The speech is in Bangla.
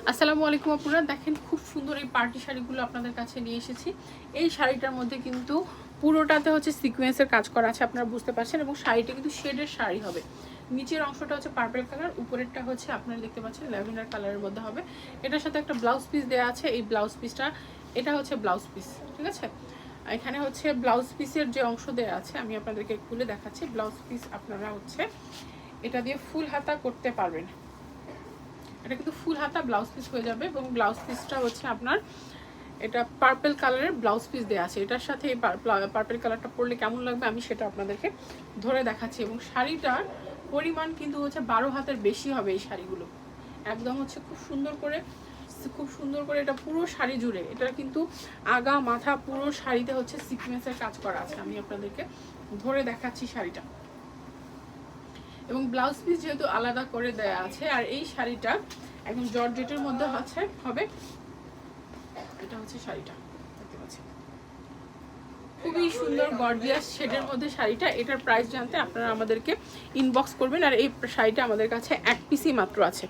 আসসালামু আলাইকুম আপুরা, দেখেন খুব সুন্দর এই পার্টি শাড়িগুলো আপনাদের কাছে নিয়ে এসেছি। এই শাড়িটার মধ্যে কিন্তু পুরোটাতে হচ্ছে সিকোয়েন্সের কাজ করা আছে, আপনারা বুঝতে পারছেন, এবং শাড়িটা কিন্তু শেডের শাড়ি হবে। নিচের অংশটা হচ্ছে পার্পল কালার, উপরেরটা হচ্ছে আপনারা দেখতে পাচ্ছেন ল্যাভেন্ডার কালারের মধ্যে হবে। এটার সাথে একটা ব্লাউজ পিস দেওয়া আছে। এই ব্লাউজ পিসটা, এটা হচ্ছে ব্লাউজ পিস, ঠিক আছে। এখানে হচ্ছে ব্লাউজ পিসের যে অংশ দেওয়া আছে আমি আপনাদেরকে খুলে দেখাচ্ছি। ব্লাউজ পিস আপনারা হচ্ছে এটা দিয়ে ফুল হাতা করতে পারবেন। এটা কিন্তু ফুল হাতা ব্লাউজ পিস হয়ে যাবে, এবং ব্লাউজ পিসটা হচ্ছে আপনার এটা পার্পল কালারের ব্লাউজ পিস দেওয়া আছে। এটার সাথে এই পার্পল কালারটা পরলে কেমন লাগবে আমি সেটা আপনাদেরকে ধরে দেখাচ্ছি। এবং শাড়িটার পরিমাণ কিন্তু হচ্ছে 12 হাতের বেশি হবে। এই শাড়িগুলো একদম হচ্ছে খুব সুন্দর করে এটা পুরো শাড়ি জুড়ে, এটা কিন্তু আগা মাথা পুরো শাড়িতে হচ্ছে সিকোয়েন্সের কাজ করা আছে। আমি আপনাদেরকে ধরে দেখাচ্ছি শাড়িটা, এবং ব্লাউজ পিস যেহেতু আলাদা করে দেয়া আছে। আর এই শাড়িটা একদম জর্জেটের মধ্যে হবে। এটা হচ্ছে শাড়িটা, দেখতে পাচ্ছেন খুবই সুন্দর গর্জিয়াস শেডের মধ্যে শাড়িটা। এটার প্রাইস জানতে আপনারা আমাদেরকে ইনবক্স করবেন। আর এই শাড়িটা আমাদের কাছে এক পিসই মাত্র আছে।